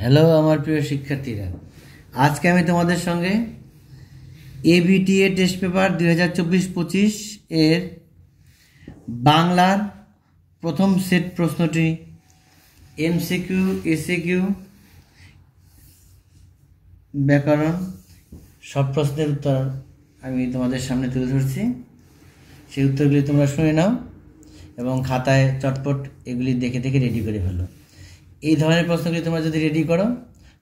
Hello আমার প্রিয় শিক্ষার্থীরা, আজকে আমি তোমাদের সঙ্গে এবিটিএ টেস্ট পেপার 2024-25 এর বাংলার প্রথম সেট প্রশ্নটি এমসিকিউ, এসিকিউ, ব্যাকরণ সব প্রশ্নের উত্তর আমি তোমাদের সামনে তুলে ধরছি। সেই উত্তরগুলি তোমরা শুনে নাও এবং খাতায় চটপট এগুলি দেখে দেখে রেডি করে ফেলো। এই ধরনের প্রশ্নগুলি তোমরা যদি রেডি করো,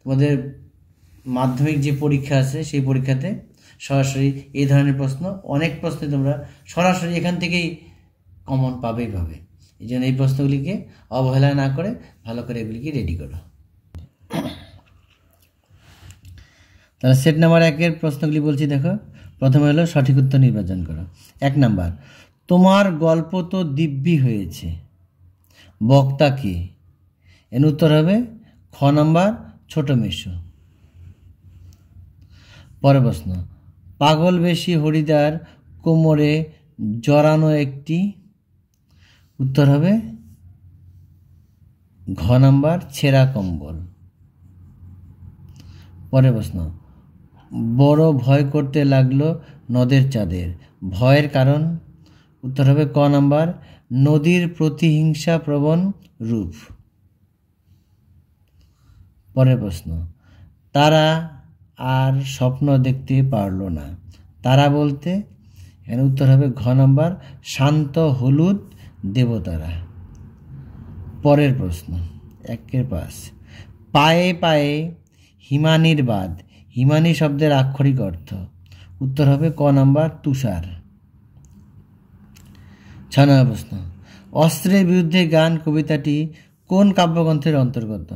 তোমাদের মাধ্যমিক যে পরীক্ষা আছে সেই পরীক্ষাতে সরাসরি এই ধরনের প্রশ্ন, অনেক প্রশ্নে তোমরা সরাসরি এখান থেকেই কমন পাবে। এই জন্য এই প্রশ্নগুলিকে অবহেলা না করে ভালো করে এগুলিকে রেডি করো। তাহলে সেট নাম্বার 1-এর প্রশ্নগুলি বলছি, দেখো। প্রথমে হলো সঠিক উত্তর নির্বাচন করো। 1 নাম্বার, তোমার গল্প তো দিব্যি হয়েছে, বক্তা কে? এর উত্তর হবে খ নাম্বার, ছোট মেশো। পরের প্রশ্ন, পাগল বেশি হরিদার কোমরে জড়ানো একটি, উত্তর হবে ঘ নাম্বার, ছেঁড়া কম্বল। পরের প্রশ্ন, বড় ভয় করতে লাগলো নদের চাঁদের, ভয়ের কারণ? উত্তর হবে ক নাম্বার, নদীর প্রতিহিংসা প্রবণ রূপ। পরের প্রশ্ন, তারা আর স্বপ্ন দেখতে পারল না, তারা বলতে? এর উত্তর হবে ঘ নাম্বার, শান্ত হলুদ দেবতারা। পরের প্রশ্ন 1-5, পায়ে পায়ে হিমানির বাঁধ, হিমানি শব্দের আক্ষরিক অর্থ? উত্তর হবে ক নাম্বার, তুষার। 6 নম্বর প্রশ্ন, অস্ত্রের বিরুদ্ধে গান কবিতাটি কোন কাব্যগ্রন্থের অন্তর্গত?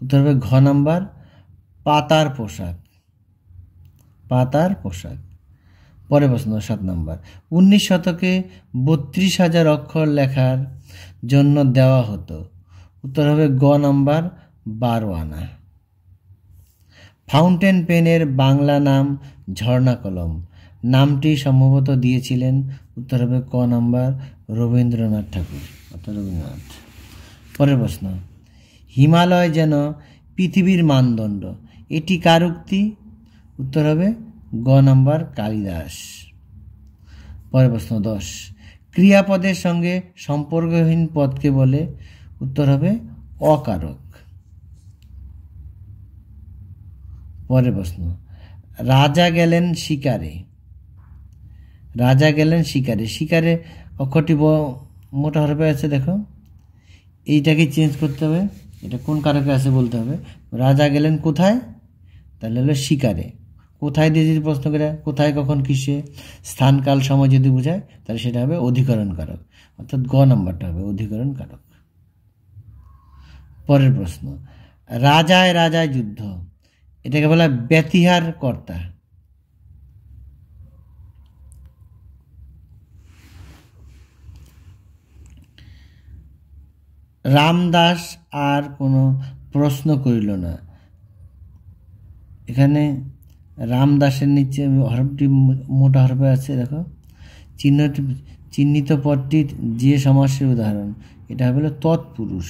উত্তর হবে ঘ নাম্বার, পাতার পোশাক, পাতার পোশাক। পরের প্রশ্ন 7 নম্বর, 19 শতকে 32,000 অক্ষর লেখার জন্য দেওয়া হতো, উত্তর হবে গ নাম্বার, 12 আনা। ফাউন্টেন পেনের বাংলা নাম ঝর্ণা কলম, নামটি সম্ভবত দিয়েছিলেন, উত্তর হবে ক নাম্বার, রবীন্দ্রনাথ ঠাকুর অর্থাৎ রবীন্দ্রনাথ। পরের প্রশ্ন, হিমালয় যেন পৃথিবীর মানদণ্ড, এটি কার উক্তি? উত্তর হবে গ নাম্বার, কালিদাস। পরের প্রশ্ন 10, ক্রিয়াপদের সঙ্গে সম্পর্কহীন পদকে বলে? উত্তর হবে অকারক। পরের প্রশ্ন, রাজা গেলেন শিকারে, রাজা গেলেন শিকারে, শিকারে অক্ষরটি মোটা হরফে আছে, দেখো। এইটাকে চেঞ্জ করতে হবে, এটা কোন কারকে আছে বলতে হবে। রাজা গেলেন কোথায়? তাহলে হলো শিকারে। কোথায় দিয়ে যদি প্রশ্ন করে, কোথায়, কখন, কিসে, স্থান, কাল, সময় যদি বোঝায়, তাহলে সেটা হবে অধিকরণ কারক, অর্থাৎ গ নাম্বারটা হবে অধিকরণ কারক। পরের প্রশ্ন, রাজায় রাজায় যুদ্ধ, এটাকে বলা ব্যতিহার কর্তা। রামদাস আর কোনো প্রশ্ন করিল না, এখানে রামদাসের নিচে হরফটি মোটা হরফে আছে, দেখো। চিহ্নিত পদটি যে সমাসের উদাহরণ, এটা হলো তৎপুরুষ।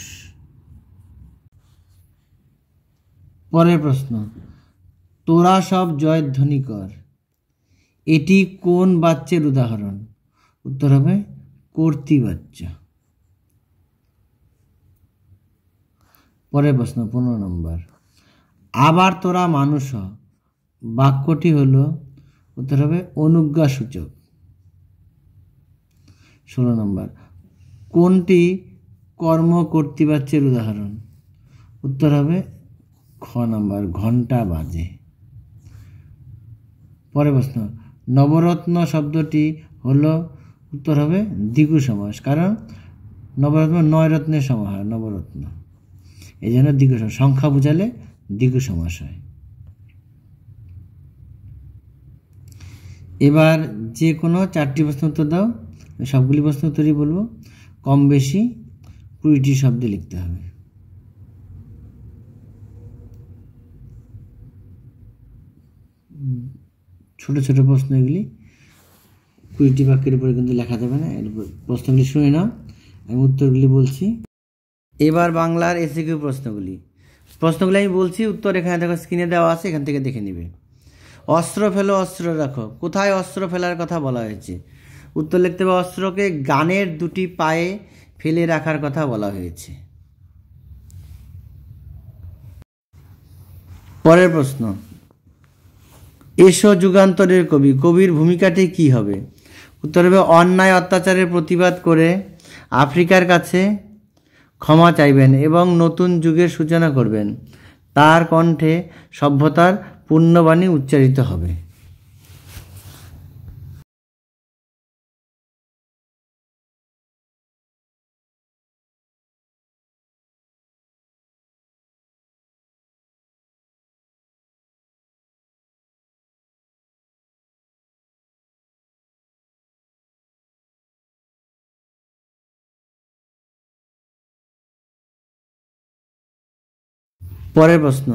পরের প্রশ্ন, তোরা সব জয়ধ্বনি কর, এটি কোন বাচ্যের উদাহরণ? উত্তর হবে কর্তৃবাচ্য। পরের প্রশ্ন 15 নম্বর, আবার তোরা মানুষ হ, বাক্যটি হলো? উত্তর হবে অনুজ্ঞাসূচক। 16 নম্বর, কোনটি কর্ম কর্তৃবাচ্যের উদাহরণ? উত্তর হবে খ নাম্বার, ঘন্টা বাজে। পরের প্রশ্ন, নবরত্ন শব্দটি হলো? উত্তর হবে দ্বিগু সমাস, কারণ নবরত্ন 9 রত্নের সমাহার, নবরত্ন, এই জন্য দ্বিগু সমাস, সংখ্যা বোঝালে দ্বিগু সমাস হয়। এবার যে কোনো 4টি প্রশ্ন উত্তর দাও, সবগুলি প্রশ্ন উত্তরই বলবো, কম বেশি 20টি শব্দে লিখতে হবে। ছোট ছোট প্রশ্ন, এগুলি 20টি বাক্যের উপরে কিন্তু লেখা যাবে না। এর প্রশ্নগুলি শুনে নাও, আমি উত্তরগুলি বলছি। এবার বাংলার এসিকিউ প্রশ্নগুলি, প্রশ্নগুলো আমি বলছি, উত্তর এখানে দেখো স্ক্রিনে দেওয়া আছে, এখান থেকে দেখে নিবে। অস্ত্র ফেলো, অস্ত্র রাখো, কোথায় অস্ত্র ফেলার কথা বলা হয়েছে? উত্তর লিখতে হবে অস্ত্রকে গানের দুটি পায়ে ফেলে রাখার কথা বলা হয়েছে। পরের প্রশ্ন, এসো যুগান্তরের কবি, কবির ভূমিকাটি কি হবে? উত্তর হবে অন্যায় অত্যাচারের প্রতিবাদ করে আফ্রিকার কাছে ক্ষমা চাইবেন এবং নতুন যুগের সূচনা করবেন। তার কণ্ঠে সভ্যতার পুণ্যবাণী উচ্চারিত হবে। পরের প্রশ্ন,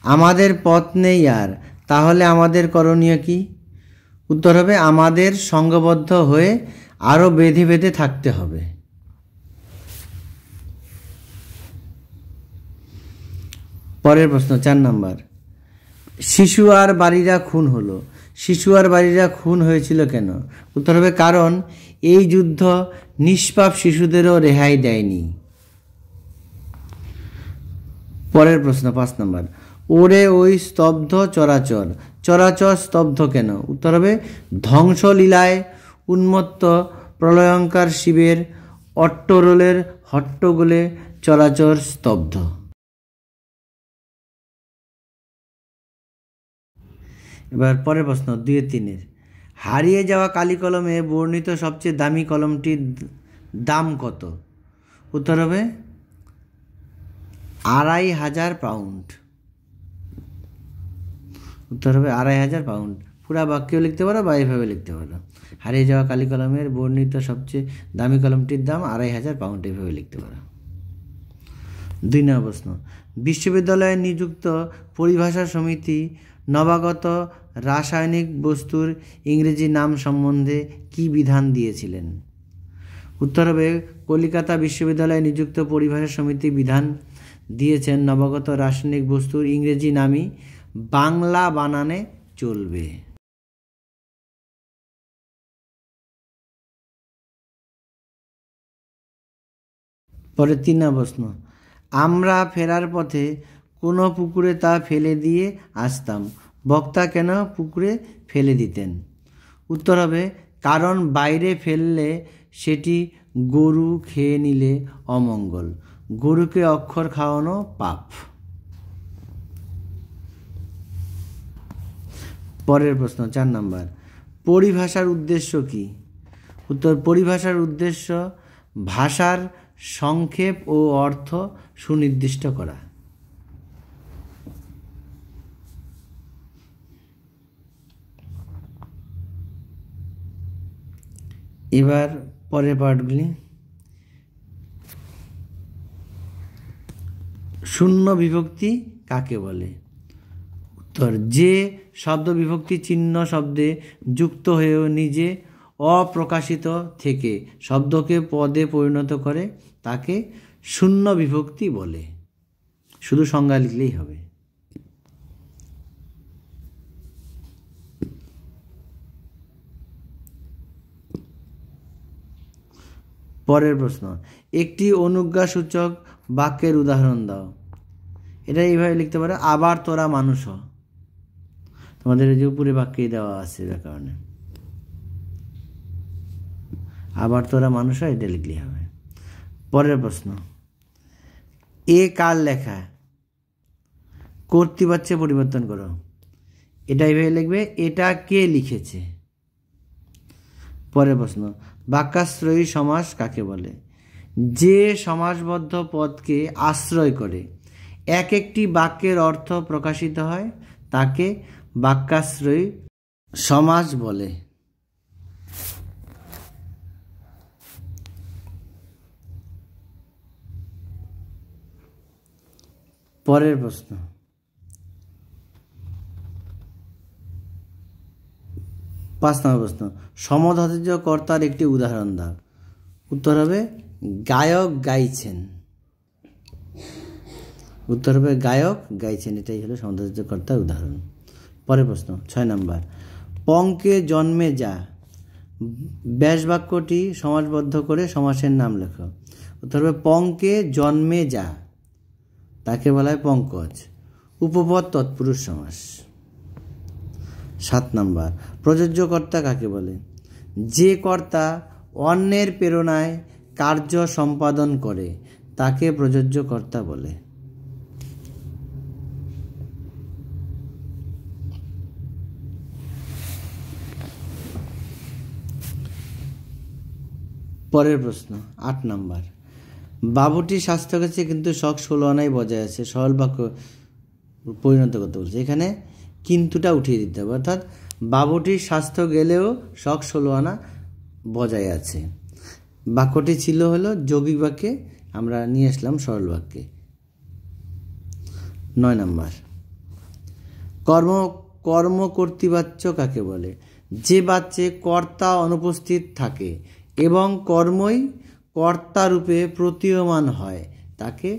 আমাদের পথ নেই আর, তাহলে আমাদের করণীয় কি? উত্তর হবে আমাদের সংঘবদ্ধ হয়ে আরও বেঁধে বেঁধে থাকতে হবে। পরের প্রশ্ন 4 নম্বর, শিশু আর বাড়িরা খুন হলো, শিশু আর বাড়িরা খুন হয়েছিল কেন? উত্তর হবে কারণ এই যুদ্ধ নিষ্পাপ শিশুদেরও রেহাই দেয়নি। পরের প্রশ্ন 5 নম্বর, ওরে ওই স্তব্ধ চরাচর, চরাচর স্তব্ধ কেন? উত্তর হবে ধ্বংসলীলায় উন্মত্ত প্রলয়ঙ্কার শিবের অট্টরোলের হট্টগোলে চরাচর স্তব্ধ। এবার পরের প্রশ্ন 2-3, হারিয়ে যাওয়া কালি কলমে বর্ণিত সবচেয়ে দামি কলমটির দাম কত? উত্তর হবে 2500 পাউন্ড। উত্তর হবে 2500 পাউন্ড। পুরা বাক্যেও লিখতে পারো বা এভাবে লিখতে পারো, হারিয়ে যাওয়া কালি কলমের বর্ণিত সবচেয়ে দামি কলমটির দাম 2500 পাউন্ড, এভাবে লিখতে পারো। 2 নম্বর প্রশ্ন, বিশ্ববিদ্যালয়ে নিযুক্ত পরিভাষা সমিতি নবাগত রাসায়নিক বস্তুর ইংরেজি নাম সম্বন্ধে কি বিধান দিয়েছিলেন? উত্তর হবে কলিকাতা বিশ্ববিদ্যালয়ে নিযুক্ত পরিভাষা সমিতি বিধান দিয়েছেন নবাগত রাসায়নিক বস্তুর ইংরেজি নামই বাংলা বানানে চলবে। পরে 3 নম্বর প্রশ্ন, আমরা ফেরার পথে কোনো পুকুরে তা ফেলে দিয়ে আসতাম, বক্তা কেন পুকুরে ফেলে দিতেন? উত্তর হবে কারণ বাইরে ফেললে সেটি গরু খেয়ে নিলে অমঙ্গল, গরুকে অক্ষর খাওয়ানো পাপ। পরের প্রশ্ন 4 নম্বর, পরিভাষার উদ্দেশ্য কি? উত্তর পরিভাষার উদ্দেশ্য ভাষার সংক্ষেপ ও অর্থ সুনির্দিষ্ট করা। এবার পরের পার্টগুলি, শূন্য বিভক্তি কাকে বলে? উত্তর যে শব্দ বিভক্তি চিহ্ন শব্দে যুক্ত হয়েও নিজে অপ্রকাশিত থেকে শব্দকে পদে পরিণত করে তাকে শূন্য বিভক্তি বলে। শুধু সংজ্ঞা লিখলেই হবে। পরের প্রশ্ন, একটি অনুজ্ঞাসূচক বাক্যের উদাহরণ দাও। এটা এইভাবে লিখতে পারো, আবার তোরা মানুষ হ। তোমাদের যে উপরে বাক্যেই দেওয়া আছে ব্যাকরণে, আবার তোরা মানুষ হ, এটা লিখলেই হবে। পরের প্রশ্ন, এ কার লেখা? কর্তৃবাচ্যে পরিবর্তন করো। এটা এইভাবে লিখবে, এটা কে লিখেছে। পরের প্রশ্ন, বাক্যাশ্রয়ী সমাস কাকে বলে? যে সমাসবদ্ধ পদকে আশ্রয় করে এক একটি বাক্যের অর্থ প্রকাশিত হয় তাকে বাক্যাশ্রয়ী সমাস বলে। পরের প্রশ্ন, 5 নম্বর প্রশ্ন, সমধাতুজ কর্তার একটি উদাহরণ দাও। উত্তর হবে গায়ক গাইছেন। উত্তর হবে গায়ক গাইছেন, এটাই হলো সমার্থক কর্তার উদাহরণ। পরের প্রশ্ন 6 নম্বর, পঙ্কে জন্মে যা ব্যাস বাক্যটি সমাসবদ্ধ করে সমাসের নাম লেখো। উত্তর হবে পঙ্কে জন্মে যা, তাকে বলা হয় পঙ্কজ, উপপদ তৎপুরুষ সমাস। 7 নম্বর, প্রযোজ্য কর্তা কাকে বলে? যে কর্তা অন্যের প্রেরণায় কার্য সম্পাদন করে তাকে প্রযোজ্য কর্তা বলে। পরের প্রশ্ন 8 নম্বর, বাবুটির স্বাস্থ্য গেছে কিন্তু শখ 16 আনাই বজায় আছে, সরল বাক্য পরিণত করতে বলছে। এখানে কিন্তুটা উঠিয়ে দিতে হবে, অর্থাৎ বাবুটির স্বাস্থ্য গেলেও শখ 16 আনা বজায় আছে। বাক্যটি ছিল হলো যৌগিক বাক্যে, আমরা নিয়ে আসলাম সরল বাক্যে। 9 নম্বর, কর্মকর্তৃবাচ্য কাকে বলে? যে বাচ্যে কর্তা অনুপস্থিত থাকে এবং কর্মই কর্তারূপে প্রতীয়মান হয় তাকে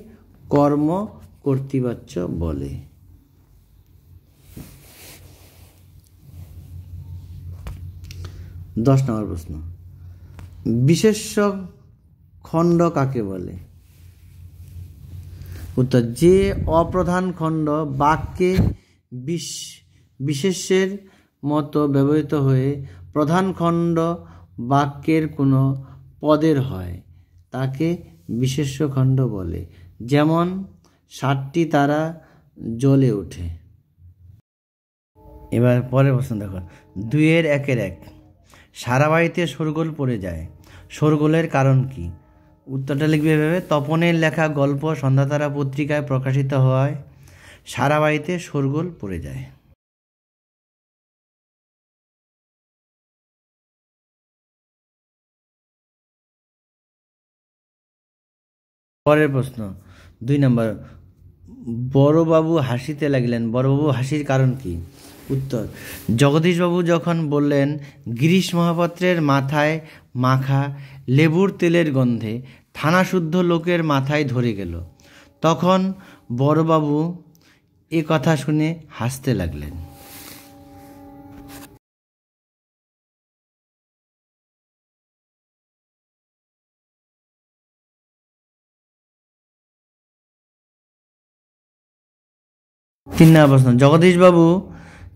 কর্মকর্তৃবাচ্য বলে। 10 নম্বর প্রশ্ন, বিশেষ্য খণ্ড কাকে বলে? উত্তর, যে অপ্রধান খণ্ড বাক্যে বিশেষ্যের মতো ব্যবহৃত হয়ে প্রধান খণ্ড বাক্যের কোনো পদের হয় তাকে বিশেষ্য খণ্ড বলে। যেমন 7টি তারা জ্বলে ওঠে। এবার পরের প্রশ্ন দেখো, 2-এর 1-এর 1, সারা বাড়িতে শোরগোল পড়ে যায়, শোরগোলের কারণ কি? উত্তরটা লিখবে এভাবে, তপনের লেখা গল্প সন্ধ্যাতারা পত্রিকায় প্রকাশিত হওয়ায় সারা বাড়িতে শোরগোল পড়ে যায়। পরের প্রশ্ন 2 নম্বর, বড়বাবু হাসিতে লাগলেন, বড়বাবু হাসির কারণ কি? উত্তর, জগদীশবাবু যখন বললেন গিরিশ মহাপাত্রের মাথায় মাখা লেবুর তেলের গন্ধে থানাশুদ্ধ লোকের মাথায় ধরে গেল, তখন বড়বাবু এ কথা শুনে হাসতে লাগলেন। তিন নম্বর প্রশ্ন, জগদীশবাবু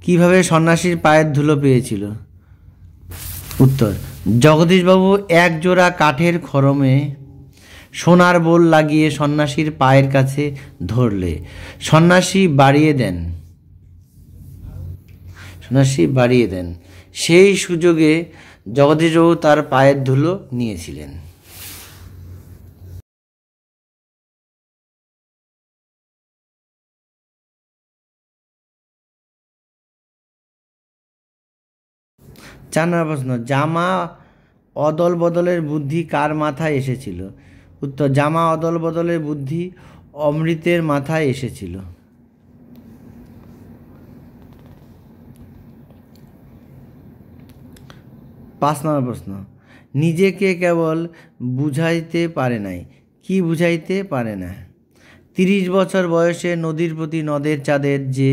কিভাবে সন্ন্যাসীর পায়ের ধুলো পেয়েছিল? উত্তর, জগদীশবাবু এক জোড়া কাঠের খড়মে সোনার বোল লাগিয়ে সন্ন্যাসীর পায়ের কাছে ধরলে সন্ন্যাসী বাড়িয়ে দেন, সেই সুযোগে জগদীশবাবু তার পায়ের ধুলো নিয়েছিলেন। চার নম্বর প্রশ্ন, জামা অদল বদলের বুদ্ধি কার মাথায় এসেছিল? উত্তর, জামা অদল বদলের বুদ্ধি অমৃতের মাথায় এসেছিল। 5 নম্বর প্রশ্ন, নিজেকে কেবল বুঝাইতে পারে নাই, কি বুঝাইতে পারে না? 30 বছর বয়সে নদীর প্রতি নদের চাঁদের যে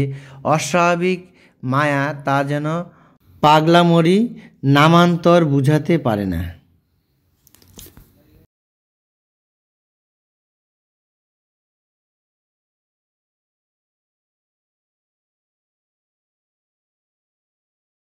অস্বাভাবিক মায়া তা যেন পাগলামরি নামান্তর বুঝাতে পারে না।